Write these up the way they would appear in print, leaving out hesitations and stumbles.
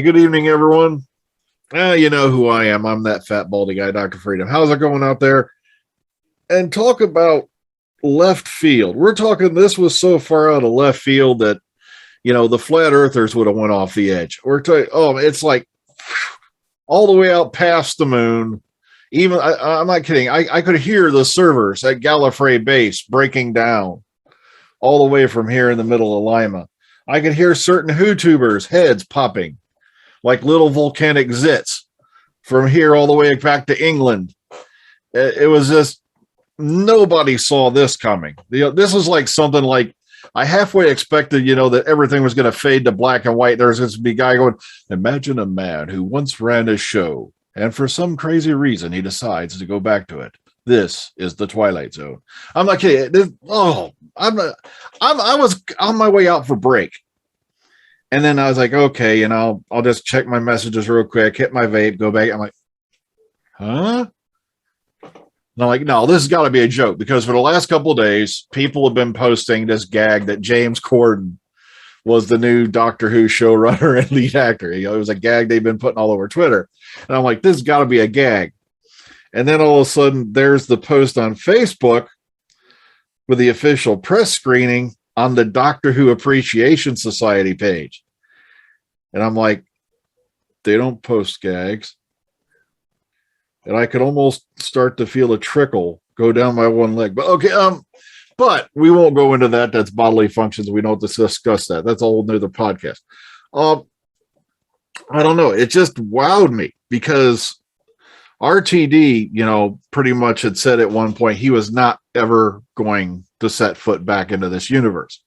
good evening, everyone. You know who I am. I'm that fat, baldy guy, Dr. Freedom. How's it going out there? And talk about left field. We're talking, this was so far out of left field that, the flat earthers would have went off the edge. We're talking, it's like all the way out past the moon. Even, I'm not kidding, I could hear the servers at Gallifrey base breaking down all the way from here in the middle of Lima. I could hear certain YouTubers' heads popping like little volcanic zits from here all the way back to England. It was just, nobody saw this coming. This was like something like, I halfway expected, that everything was going to fade to black and white. There's going to be a guy going, imagine a man who once ran a show, and for some crazy reason, he decides to go back to it. This is the Twilight Zone. I'm not kidding. I was on my way out for break. And then I was like, okay, I'll just check my messages real quick, hit my vape, go back. I'm like, huh? And I'm like, no, this has got to be a joke, because for the last couple of days, people have been posting this gag that James Corden was the new Doctor Who showrunner and lead actor. It was a gag they've been putting all over Twitter. And I'm like, this has got to be a gag. And then all of a sudden, there's the post on Facebook with the official press screening on the Doctor Who Appreciation Society page. And I'm like, they don't post gags. And I could almost start to feel a trickle go down my one leg. But okay, but we won't go into that. That's bodily functions. We don't discuss that. That's a whole nother podcast. I don't know. It just wowed me, because RTD, pretty much had said at one point he was not ever going to set foot back into this universe.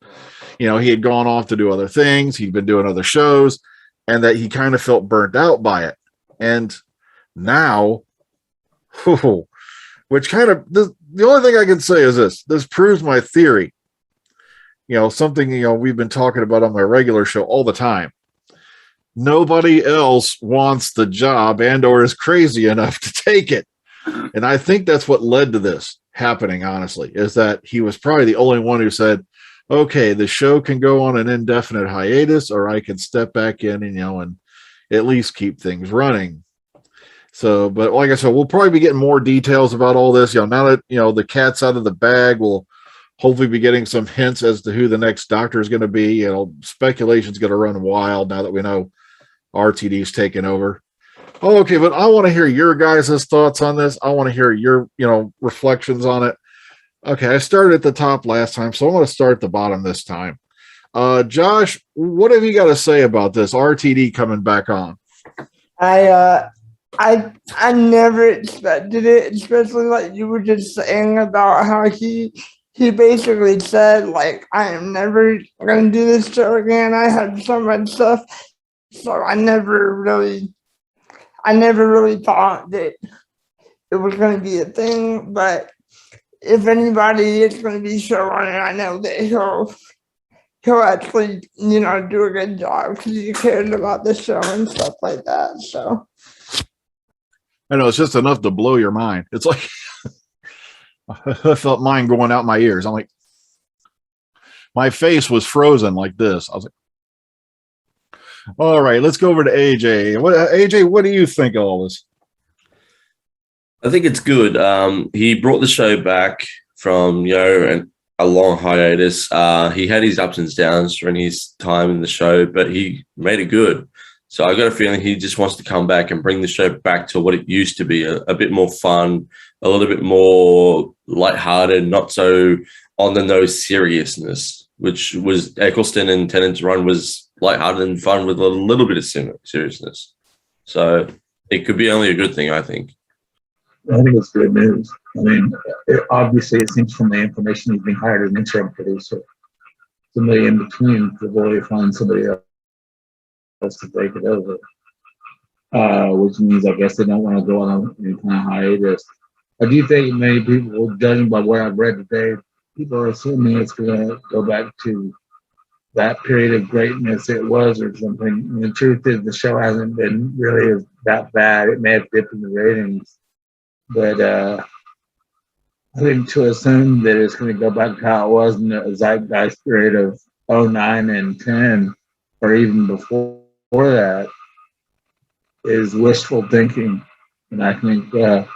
He had gone off to do other things. He'd been doing other shows, and that he kind of felt burnt out by it. And now, which kind of, the only thing I can say is this proves my theory. Something, we've been talking about on my regular show all the time. Nobody else wants the job and or is crazy enough to take it. And I think that's what led to this happening, honestly, is that he was probably the only one who said, okay, the show can go on an indefinite hiatus, or I can step back in and at least keep things running. So, but like I said, we'll probably be getting more details about all this. Now that, the cat's out of the bag, we'll hopefully be getting some hints as to who the next Doctor is going to be. Speculation's going to run wild now that we know RTD's taking over. Oh, okay, but I want to hear your guys' thoughts on this. I want to hear your, reflections on it. Okay, I started at the top last time, so I'm going to start at the bottom this time. Josh, what have you got to say about this RTD coming back on? I never expected it, especially like you were just saying about how he basically said, like, I am never gonna do this show again. I had so much stuff, so I never really thought that it was gonna be a thing. But if anybody is gonna be showrunner, I know that he'll actually do a good job, because he cared about the show and stuff like that. So I know, it's just enough to blow your mind. It's like I felt mine going out my ears. I'm like, my face was frozen like this. I was like, all right, let's go over to AJ. AJ, what do you think of all this? I think it's good. He brought the show back from, a long hiatus. He had his ups and downs during his time in the show, but he made it good. So I got a feeling he just wants to come back and bring the show back to what it used to be, a bit more fun, a little bit more lighthearted, not so on the nose seriousness, which was Eccleston and Tennant's run was lighthearted and fun with a little bit of seriousness. So it could be only a good thing, I think. I think it's good news. I mean, obviously it seems from the information he's been hired as an interim producer, somebody in between before they find somebody else to take it over, which means I guess they don't want to go on any kind of hiatus. I do think many people, judging by what I've read today, people are assuming it's going to go back to that period of greatness it was or something. And the truth is the show hasn't been really that bad. It may have dipped in the ratings, but I think to assume that it's going to go back to how it was in the zeitgeist period of 09 and 10, or even before that, is wishful thinking. And I think the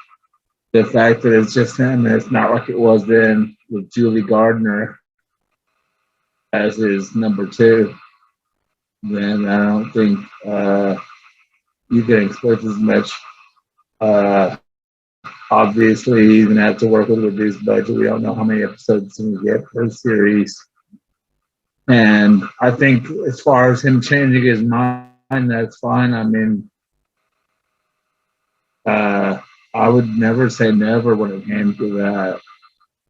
fact that it's just him, and it's not like it was then with Julie Gardner as his number two, then I don't think you can expect as much. Obviously, he's gonna have to work with a reduced budget. We don't know how many episodes we get per series. And I think as far as him changing his mind, that's fine. I mean, I would never say never when it came to that.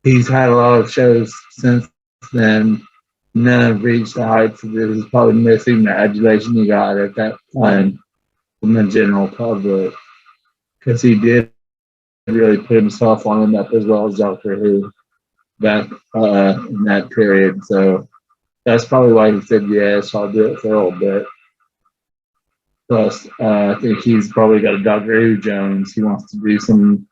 He's had a lot of shows since then. None have reached the heights of this. He's probably missing the adulation he got at that time from the general public, because he did really put himself on the map as well as Doctor Who back in that period. So that's probably why he said, yes, I'll do it for a little bit. Plus, I think he's probably got a Doctor Who Jones. He wants to do some,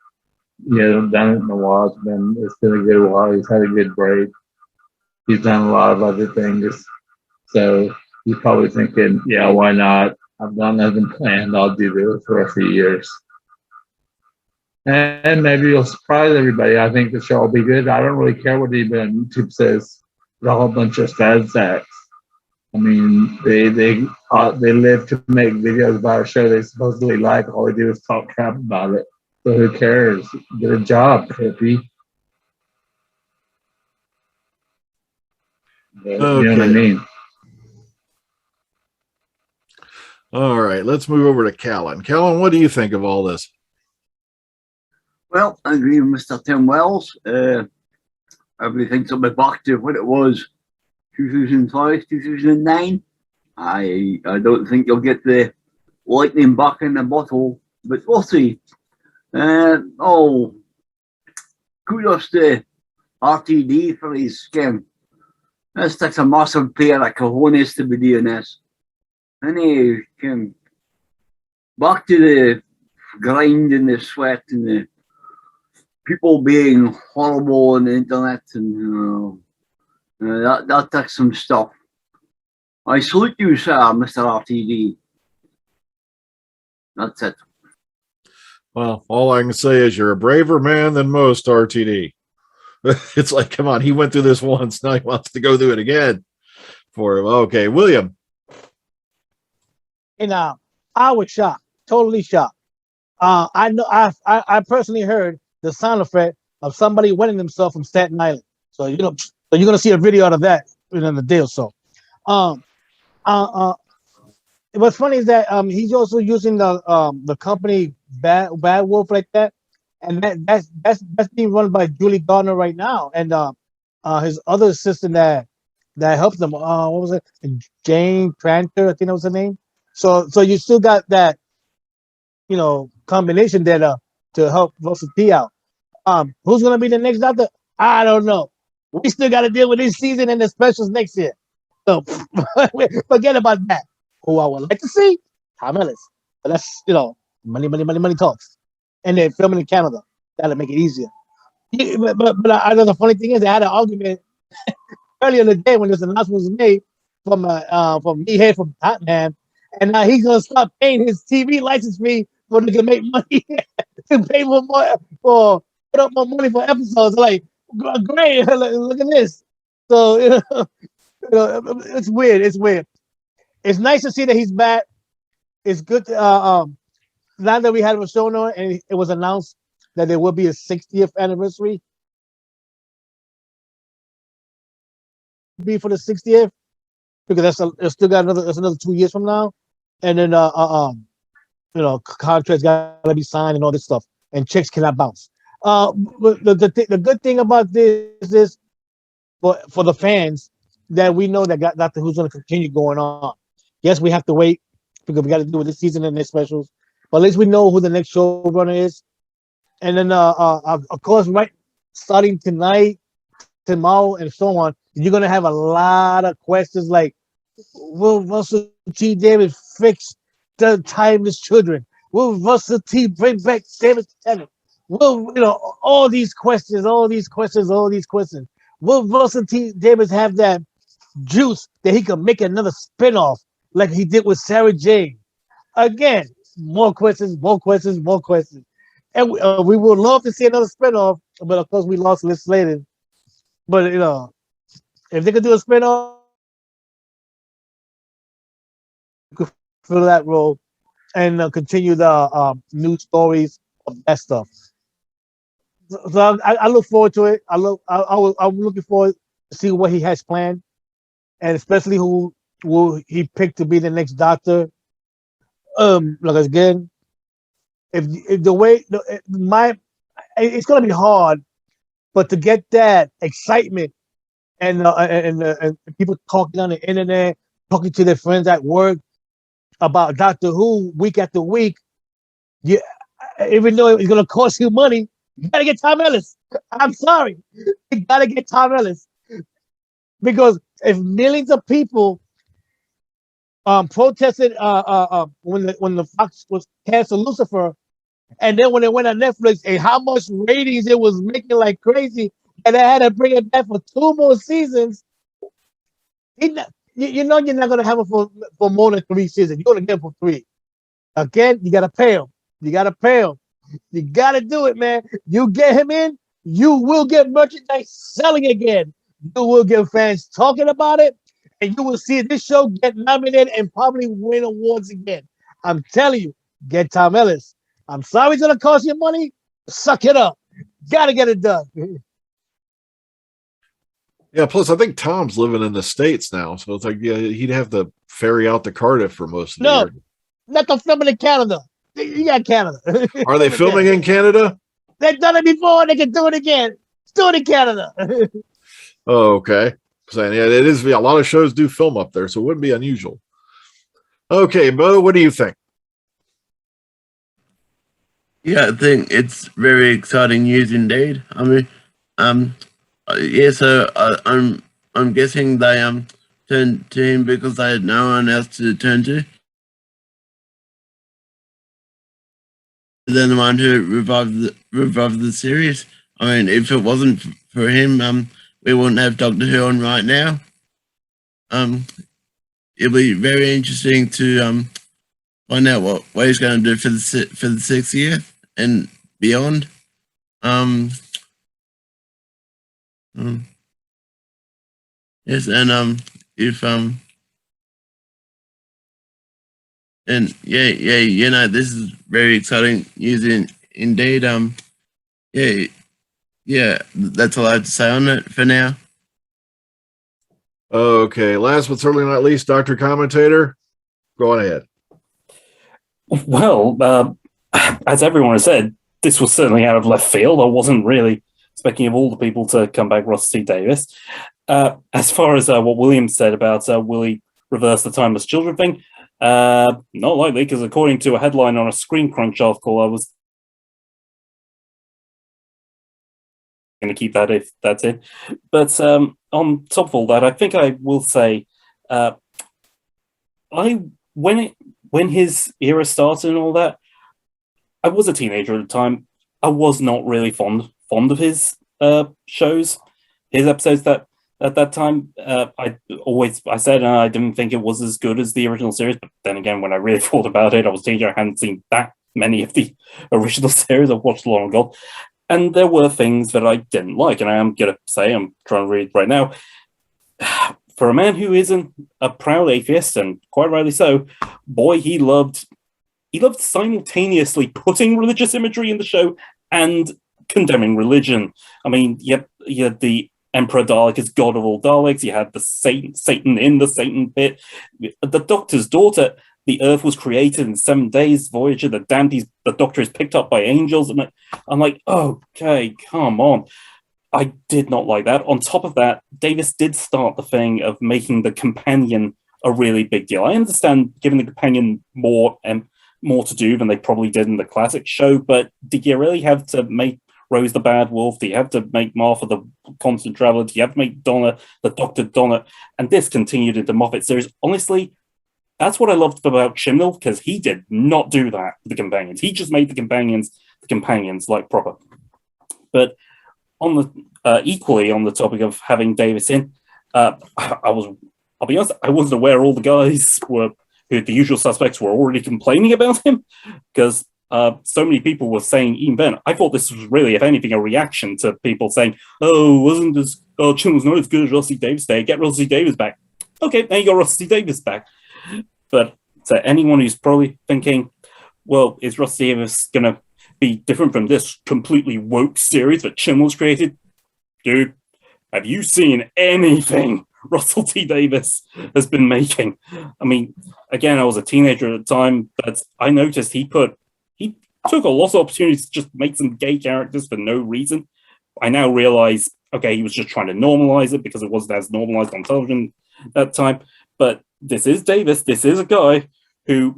done it in a while. It's been a good while. He's had a good break. He's done a lot of other things. So he's probably thinking, yeah, why not? I've got nothing planned. I'll do this for a few years. And maybe you'll surprise everybody. I think the show will be good. I don't really care what anybody on YouTube says. It's a whole bunch of sad sacks. I mean, they live to make videos about a show they supposedly like. All they do is talk crap about it. So who cares? Get a job, hippie. But, Okay. You know what I mean? All right, let's move over to Callan. Callan, what do you think of all this? Well, I agree with Mr. Tim Wells. Everybody thinks it'll be back to what it was 2005, 2009. I don't think you'll get the lightning back in the bottle, but we'll see. Kudos to RTD for his skin. This takes a massive pair of cojones to be doing this. And he came back to the grind and the sweat and the people being horrible on the internet, and that takes some stuff. I salute you, sir, Mr. RTD. That's it. Well, all I can say is you're a braver man than most, RTD. It's like, come on, he went through this once, now he wants to go through it again for him. Okay, William. And I was shocked, totally shocked. I know I personally heard the sound effect of somebody winning themselves from Staten Island. So so you're gonna see a video out of that within a day or so. What's funny is that he's also using the company Bad Wolf like that, and that's being run by Julie Gardner right now, and his other assistant that helped them. What was it? Jane Tranter, I think that was her name. So you still got that, combination there to help Russell T out. Who's gonna be the next doctor? I don't know. We still got to deal with this season and the specials next year. So forget about that. Who I would like to see, Tom Ellis. But that's money talks, and they're filming in Canada. That'll make it easier. Yeah, but I know the funny thing is, I had an argument earlier in the day when this announcement was made from Meathead from Tottenham, and now he's gonna stop paying his TV license fee so they can make money to pay more for put up more money for episodes. Like, great, look at this. So it's weird. It's weird. It's nice to see that he's back. It's good to, now that we had a show on, and it was announced that there will be a 60th anniversary. Be for the 60th, because it's still got another 2 years from now, and then contracts gotta be signed and all this stuff, and checks cannot bounce. But the good thing about this is for the fans that we know that Doctor Who's going to continue going on. Yes, we have to wait because we got to do with this season and their specials, but at least we know who the next showrunner is. And then, of course, right, starting tonight, tomorrow, and so on, you're going to have a lot of questions like, will Russell T. Davies fix the timeless children? Will Russell T. bring back David Tennant? Will, all these questions. Will Russell T. Davies have that juice that he can make another spinoff like he did with Sarah Jane? Again, more questions, and we would love to see another spinoff, but of course we lost Liz Sladen. But if they could do a spinoff for that role and continue the new stories of that stuff. So I look forward to it. I'm looking forward to see what he has planned, and especially who will he pick to be the next Doctor. Like again, if the way it's gonna be hard, but to get that excitement and people talking on the internet, talking to their friends at work about Doctor Who week after week, yeah, even though it's gonna cost you money, you gotta get Tom Ellis. I'm sorry, you gotta get Tom Ellis because if millions of people protested when the Fox was canceled Lucifer, and then when it went on Netflix, and how much ratings it was making like crazy, and they had to bring it back for 2 more seasons. You know you're not gonna have it for more than 3 seasons. You're gonna get it for 3. Again, you gotta pay him. You gotta pay him. You gotta do it, man. You get him in, you will get merchandise selling again. You will get fans talking about it, and you will see this show get nominated and probably win awards again. I'm telling you, get Tom Ellis. I'm sorry it's gonna cost you money. Suck it up. Gotta get it done. Yeah, plus I think Tom's living in the States now, so it's like he'd have to ferry out to Cardiff for most of the No, year. let them film it in Canada. You got Canada. Are they filming in Canada? They've done it before. They can do it again. Let's do it in Canada. Oh, okay. Saying yeah, it is. A lot of shows do film up there, so it wouldn't be unusual. Okay, Bo, what do you think? Yeah, I think it's very exciting news indeed. I mean, yeah. So I'm guessing they turned to him because they had no one else to turn to. Then the one who revived the series. I mean, if it wasn't for him, we wouldn't have Doctor Who on right now. It'll be very interesting to find out what he's going to do for the 6th year and beyond. Yes, and if and yeah, this is very exciting news indeed. Yeah, that's all I have to say on it for now. Okay, last but certainly not least, Dr. Commentator, go on ahead. Well, as everyone has said, this was certainly out of left field. I wasn't really expecting of all the people to come back Ross T. Davis. As far as what William said about will he reverse the timeless children thing, not likely, because according to a headline on a Screen Crunch article, I was going to keep that if that's it. But on top of all that, I think I will say, when his era started and all that, I was a teenager at the time. I was not really fond of his shows, his episodes. That at that time, I said I didn't think it was as good as the original series. But then again, when I really thought about it, I was a teenager. I hadn't seen that many of the original series. I've watched long ago, and there were things that I didn't like. And I am gonna say, I'm trying to read right now. For a man who isn't a proud atheist, and quite rightly so, boy, he loved simultaneously putting religious imagery in the show and condemning religion. I mean, you had the Emperor Dalek as god of all Daleks. You had the Satan in the Satan bit. The Doctor's daughter. The Earth was created in 7 days. Voyager. The Doctor is picked up by angels, and I'm like, okay, come on. I did not like that. On top of that, Davis did start the thing of making the companion a really big deal. I understand giving the companion more to do than they probably did in the classic show, but did you really have to make Rose the Bad Wolf? Do you have to make Martha the Constant Traveler? Do you have to make Donna the Dr. Donna? And this continued into Moffat series. Honestly, that's what I loved about Chibnall, because he did not do that with the companions. He just made the companions like proper. But on the equally on the topic of having Davis in, I'll be honest, I wasn't aware all the guys were who the usual suspects were already complaining about him because so many people were saying even then. I thought this was really, if anything, a reaction to people saying, "Oh, wasn't as Chin was not as good as Rusty Davis Day. Get Rusty Davis back." Okay, now you got Rusty Davis back. But to anyone who's probably thinking, "Well, is Rusty Davis gonna be different from this completely woke series that Chimmel's created?" Dude, have you seen anything Russell T Davis has been making? I mean, again, I was a teenager at the time, but I noticed he took a lot of opportunities to just make some gay characters for no reason. I now realize, okay, he was just trying to normalize it because it wasn't as normalized on television at that time. But this is Davis. This is a guy who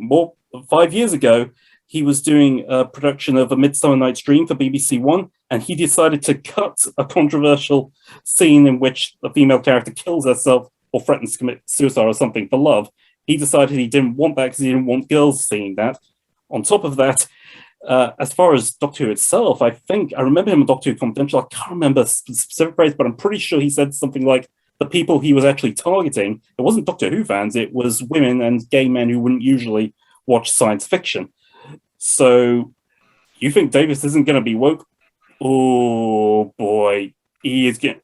5 years ago, he was doing a production of A Midsummer Night's Dream for BBC One, and he decided to cut a controversial scene in which a female character kills herself or threatens to commit suicide or something for love. He decided he didn't want that because he didn't want girls seeing that. On top of that, as far as Doctor Who itself, I remember him in Doctor Who Confidential. I can't remember the specific phrase, but I'm pretty sure he said something like the people he was actually targeting, it wasn't Doctor Who fans, it was women and gay men who wouldn't usually watch science fiction. So you think Davis isn't going to be woke? Oh boy, he is going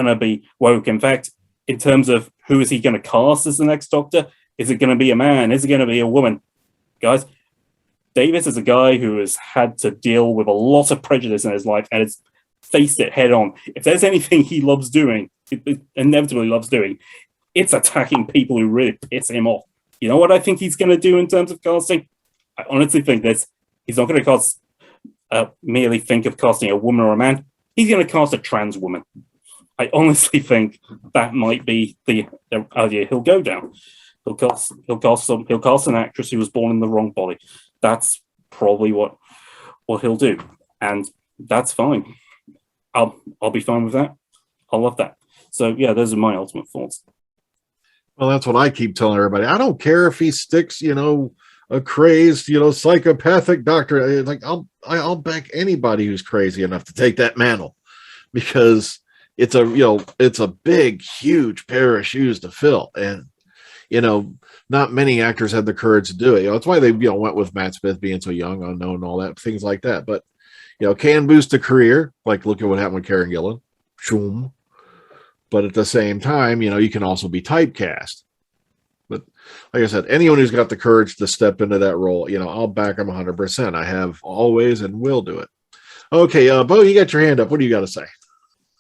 to be woke. In fact, in terms of who is he going to cast as the next Doctor, is it going to be a man? Is it going to be a woman? Guys, Davis is a guy who has had to deal with a lot of prejudice in his life and has faced it head on. If there's anything he loves doing, it inevitably loves doing, it's attacking people who really piss him off. You know what I think he's going to do in terms of casting? I honestly think this. He's not going to merely think of casting a woman or a man. He's going to cast a trans woman. I honestly think that might be the idea he'll go down. He'll cast an actress who was born in the wrong body. That's probably what he'll do, and that's fine. I'll be fine with that. I'll love that. So yeah, those are my ultimate thoughts. Well, that's what I keep telling everybody. I don't care if he sticks, a crazed, psychopathic doctor. Like I'll back anybody who's crazy enough to take that mantle, because it's a big, huge pair of shoes to fill, and not many actors had the courage to do it. That's why they went with Matt Smith being so young, unknown, all that, things like that. But can boost a career. Like look at what happened with Karen Gillan. Shoom. But at the same time, you can also be typecast. But like I said, anyone who's got the courage to step into that role, I'll back them 100%. I have always and will do it. Okay, Bo, you got your hand up. What do you got to say?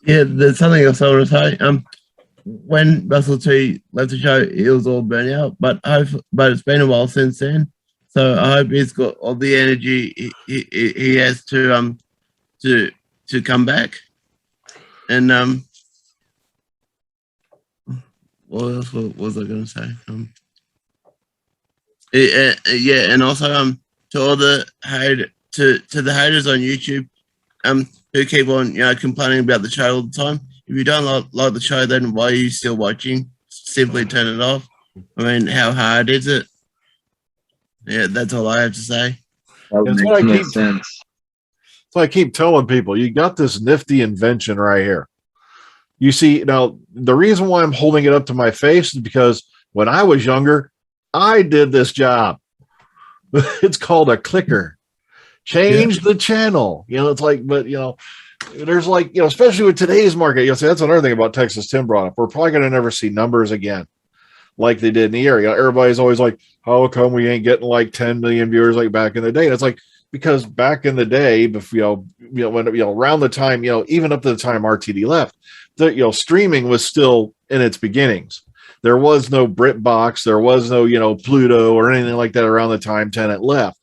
Yeah, there's something else I want to say. When Russell T left the show, he was all burnt out, but it's been a while since then. So I hope he's got all the energy he has to come back. And what else was I going to say? Yeah, and also to all the the haters on YouTube, who keep on complaining about the show all the time. If you don't like the show, then why are you still watching? Simply turn it off. I mean, how hard is it? Yeah, that's all I have to say. That makes sense. So I keep telling people, you got this nifty invention right here. You see, now the reason why I'm holding it up to my face is because when I was younger, I did this job. It's called a clicker. Change the channel. It's like, but there's like, especially with today's market, see, that's another thing about Texas Tim brought up. We're probably going to never see numbers again like they did in the area. Everybody's always like, how come we ain't getting like 10 million viewers like back in the day? And it's like, because back in the day, when around the time, even up to the time RTD left, streaming was still in its beginnings. There was no BritBox, there was no, Pluto or anything like that around the time Tenet left.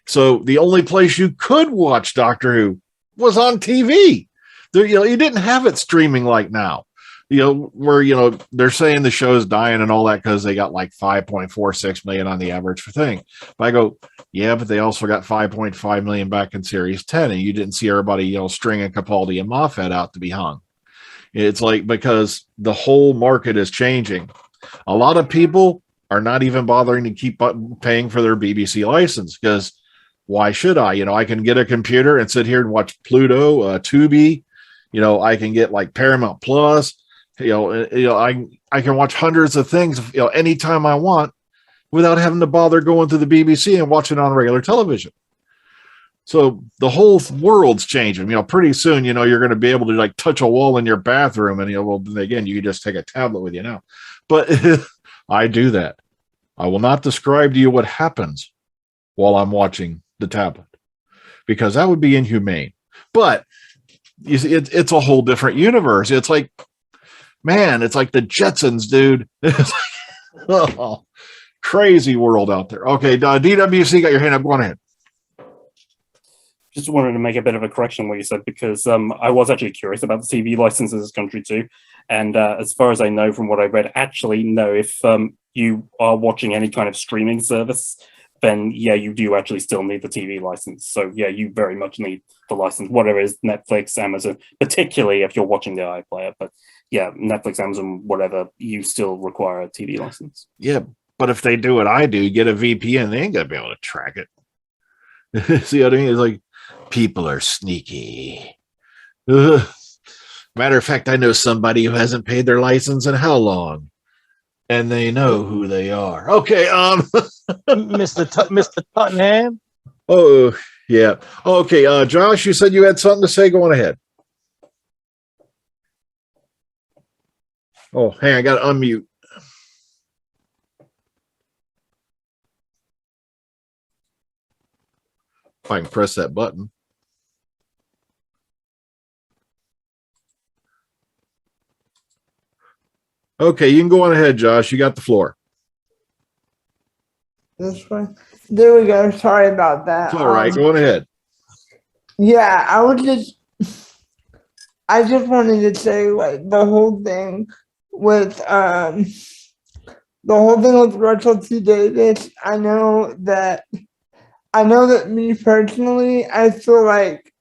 So the only place you could watch Doctor Who was on TV. There, you didn't have it streaming like now. Where they're saying the show's dying and all that because they got like 5.46 million on the average for thing. But I go, yeah, but they also got 5.5 million back in Series 10, and you didn't see everybody stringing Capaldi and Moffat out to be hung. It's like, because the whole market is changing. A lot of people are not even bothering to keep paying for their BBC license, because why should I? I can get a computer and sit here and watch Pluto, Tubi. I can get like Paramount Plus. I can watch hundreds of things, anytime I want, without having to bother going to the BBC and watching on regular television. So the whole world's changing. Pretty soon, you're going to be able to like touch a wall in your bathroom, and well, again, you can just take a tablet with you now. But I do that. I will not describe to you what happens while I'm watching the tablet, because that would be inhumane. But you see, it's a whole different universe. It's like, man, it's like the Jetsons, dude. It's like, oh, crazy world out there. Okay, DWC, got your hand up. Go on ahead. Just wanted to make a bit of a correction on what you said, because I was actually curious about the TV license in this country too. And as far as I know from what I read, actually, no, if you are watching any kind of streaming service, then yeah, you do actually still need the TV license. So yeah, you very much need the license, whatever it is, Netflix, Amazon, particularly if you're watching the iPlayer. But yeah, Netflix, Amazon, whatever, you still require a TV license. Yeah, but if they do what I do, get a VPN, they ain't gonna be able to track it. See what I mean? It's like, people are sneaky. Ugh. Matter of fact, I know somebody who hasn't paid their license in how long? And they know who they are. Okay, Mr. Tottenham. Oh, yeah. Okay, Josh, you said you had something to say. Go on ahead. Oh, hang on, I got to unmute. If I can press that button. Okay, you can go on ahead, Josh. You got the floor. This one. There we go. Sorry about that. It's all right. Go on ahead. Yeah, I just wanted to say, like, the whole thing with Russell T Davis. I know that me personally, I feel like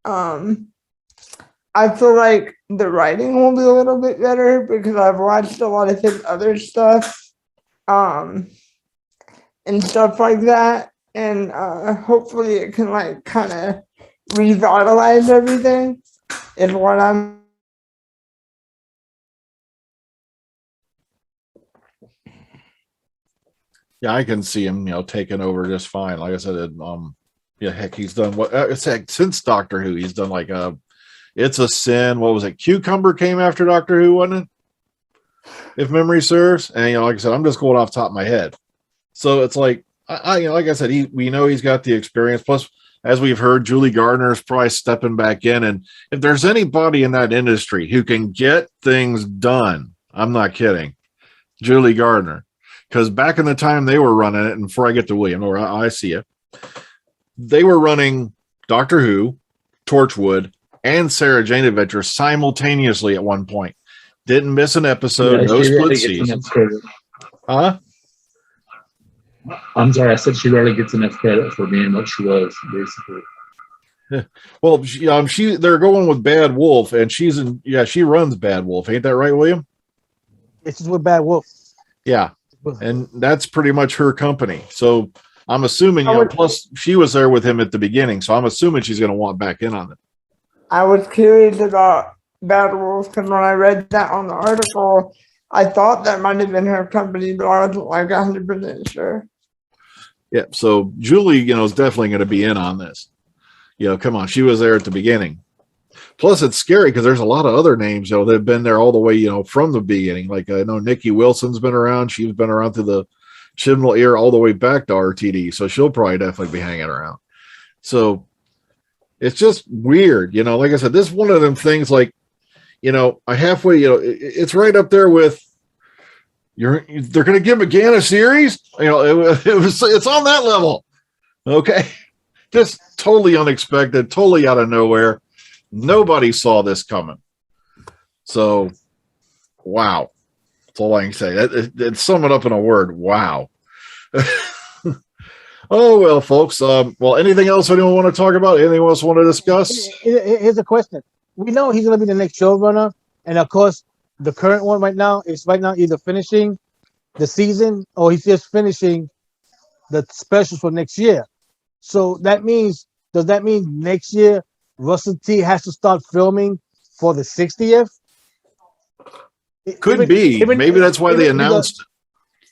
the writing will be a little bit better because I've watched a lot of his other stuff, and stuff like that, and hopefully it can like kind of revitalize everything. Is what I'm. Yeah, I can see him, taking over just fine. Like I said, yeah, heck, he's done what? Heck, since Doctor Who, he's done like It's a Sin. What was it? Cucumber came after Doctor Who, wasn't it? If memory serves. And like I said, I'm just going off the top of my head. So it's like, like I said, we know he's got the experience. Plus, as we've heard, Julie Gardner is probably stepping back in. And if there's anybody in that industry who can get things done, I'm not kidding, Julie Gardner. Because back in the time they were running it, and before I get to William, or I see it, they were running Doctor Who, Torchwood, and Sarah Jane Adventure simultaneously at one point. Didn't miss an episode, Yeah, no she split rarely gets season. enough credit. Huh? I'm sorry, I said she rarely gets enough credit for being what she was, basically. Well, they're going with Bad Wolf, and she runs Bad Wolf. Ain't that right, William? This is with Bad Wolf. Yeah. And that's pretty much her company. So I'm assuming, I would- plus she was there with him at the beginning. So I'm assuming she's going to want back in on it. I was curious about Bad Wolf because when I read that on the article, I thought that might have been her company, but I wasn't like 100% sure. Yeah. So Julie, is definitely going to be in on this. Come on. She was there at the beginning. Plus, it's scary because there's a lot of other names, that have been there all the way, from the beginning. Like I know Nikki Wilson's been around. She's been around through the Chibnall era all the way back to RTD. So she'll probably definitely be hanging around. So it's just weird, like I said, this is one of them things like, I halfway, it's right up there with they're going to give McGann a series. It's on that level. Okay. Just totally unexpected, totally out of nowhere. Nobody saw this coming. So, wow. That's all I can say. That sum it up in a word. Wow. Oh, well, folks. Well, anything else anyone want to talk about? Anything else want to discuss? Here's a question. We know he's going to be the next showrunner. And, of course, the current one right now is either finishing the season or he's just finishing the specials for next year. So does that mean next year Russell T has to start filming for the 60th? Could be. Maybe that's why they announced it.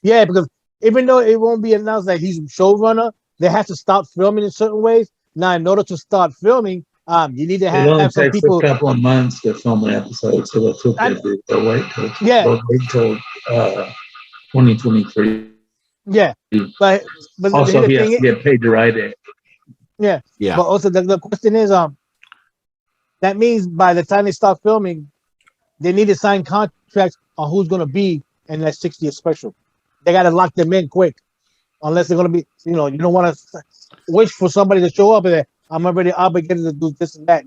Yeah, because even though it won't be announced that he's showrunner, they have to stop filming in certain ways. Now, in order to start filming, you need to It only have some takes people. a couple of months to film an episode, so that's what they do. They'll wait till Yeah. 2023. Yeah, but Also, the he has thing to get paid to write it. yeah. Yeah. But also the question is, that means by the time they start filming, they need to sign contracts on who's going to be in that 60th special. They got to lock them in quick, unless they're going to be, you don't want to wish for somebody to show up and say, I'm already obligated to do this and that,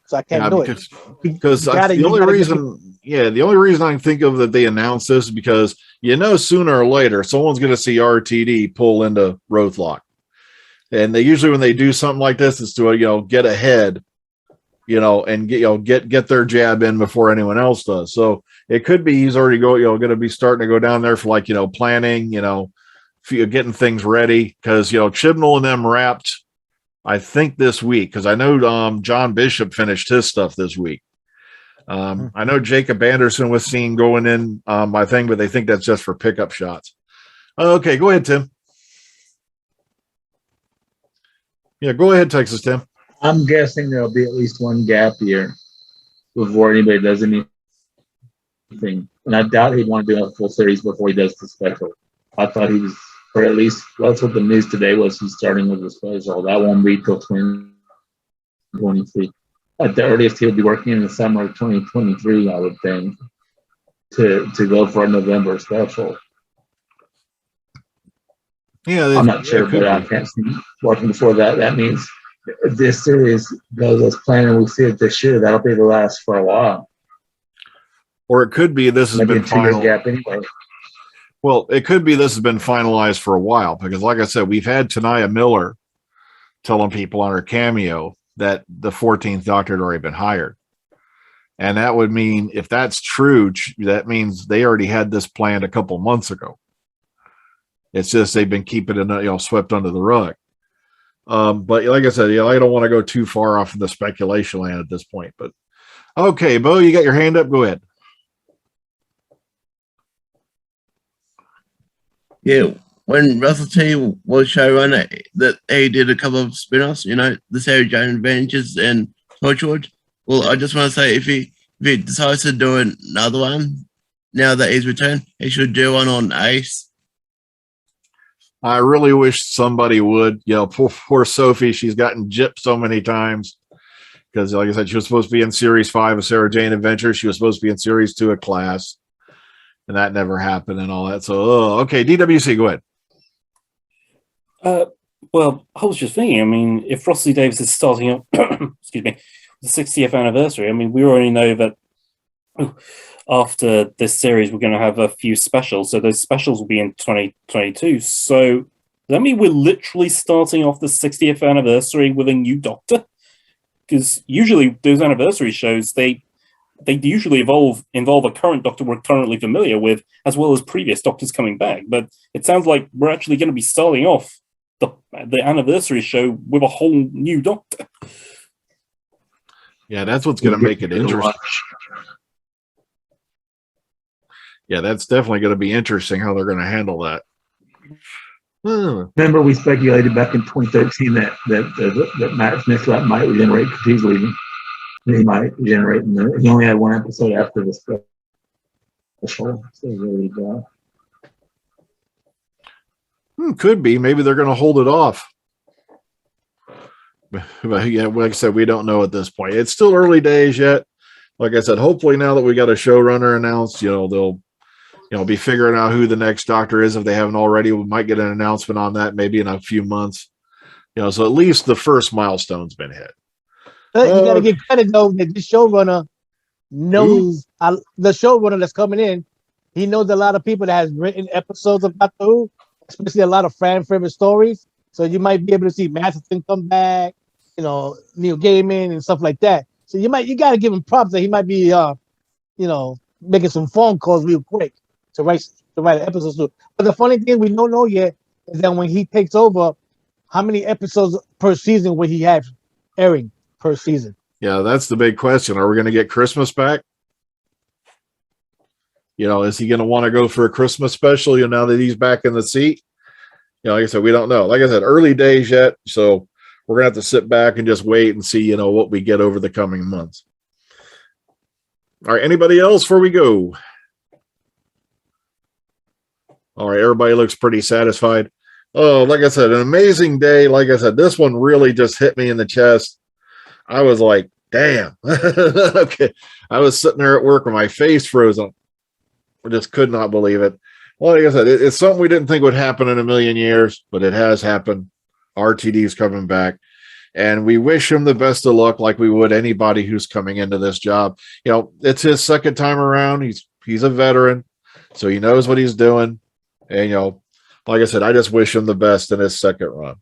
so I can't do it. Because the only reason I can think of that they announced this is because sooner or later someone's going to see RTD pull into Rothlock, and they usually when they do something like this is to get ahead, and get their jab in before anyone else does. So it could be he's already going to be starting to go down there for planning, getting things ready because Chibnall and them wrapped. I think this week, because I know John Bishop finished his stuff this week. I know Jacob Anderson was seen going in my thing, but they think that's just for pickup shots. Okay, go ahead, Tim. Yeah, go ahead, Texas Tim. I'm guessing there'll be at least one gap year before anybody does anything. And I doubt he'd want to do a full series before he does the special. I thought he was, or at least that's what the news today was, he's starting with the special. That won't be till 2023. At the earliest, he'll be working in the summer of 2023, I would think, to go for a November special. Yeah, I'm not sure, but I can't see working before that. That means if this series goes as planned and we see it this year, that'll be the last for a while. Or it could be this has Maybe been a 2-year final. gap anyway. Well, it could be this has been finalized for a while because, like I said, we've had Tanaya Miller telling people on her cameo that the 14th Doctor had already been hired. And that would mean, if that's true, that means they already had this planned a couple months ago. It's just they've been keeping it, swept under the rug. But like I said, I don't want to go too far off in the speculation land at this point. But okay, Bo, you got your hand up. Go ahead. Yeah, when Russell T was showrunner, that he did a couple of spin-offs, the Sarah Jane Adventures and Torchwood. Well, I just want to say, if he decides to do another one now that he's returned, he should do one on Ace. I really wish somebody would. Poor Sophie. She's gotten gypped so many times because, like I said, she was supposed to be in Series 5 of Sarah Jane Adventure. She was supposed to be in Series 2 of Class, and that never happened and all that. So, okay, DWC, go ahead. Well, I was just thinking, I mean, if Rossley Davis is starting up, excuse me, the 60th anniversary, I mean, we already know that after this series, we're going to have a few specials. So those specials will be in 2022. So does that mean we're literally starting off the 60th anniversary with a new Doctor? Because usually those anniversary shows, they usually involve a current Doctor we're currently familiar with, as well as previous Doctors coming back. But it sounds like we're actually going to be starting off the anniversary show with a whole new Doctor. Yeah, that's what's going to make it interesting. Yeah, that's definitely going to be interesting how they're going to handle that. Remember, we speculated back in 2013 that Matt Smith might regenerate because he's leaving. He might regenerate, and he only had one episode after the special. So really bad. Could be. Maybe they're going to hold it off. But yeah, like I said, we don't know at this point. It's still early days yet. Like I said, hopefully now that we got a showrunner announced, they'll be figuring out who the next Doctor is if they haven't already. We might get an announcement on that maybe in a few months. So at least the first milestone's been hit. You got to give credit though that this showrunner knows the showrunner that's coming in. He knows a lot of people that has written episodes of Doctor Who, especially a lot of fan favorite stories. So you might be able to see Masterson come back, Neil Gaiman and stuff like that. So you got to give him props that he might be, making some phone calls real quick to write episodes to. But the funny thing we don't know yet is that when he takes over, how many episodes per season will he have airing per season? Yeah, that's the big question. Are we going to get Christmas back? Is he going to want to go for a Christmas special? Now that he's back in the seat, like I said, we don't know. Like I said, early days yet, so we're gonna have to sit back and just wait and see, what we get over the coming months. All right, anybody else before we go? All right, everybody looks pretty satisfied. Oh, like I said, an amazing day. Like I said, this one really just hit me in the chest. I was like, damn. Okay. I was sitting there at work with my face frozen. I just could not believe it. Well, like I said, it's something we didn't think would happen in a million years, but it has happened. RTD's coming back. And we wish him the best of luck like we would anybody who's coming into this job. It's his second time around. He's a veteran, so he knows what he's doing. And, like I said, I just wish him the best in his second run.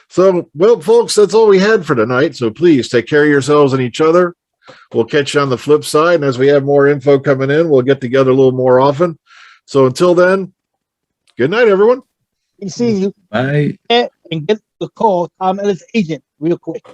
So, well, folks, that's all we had for tonight. So please take care of yourselves and each other. We'll catch you on the flip side. And as we have more info coming in, we'll get together a little more often. So until then, good night, everyone. We see you. Bye. And get the call Tom Ellis agent real quick.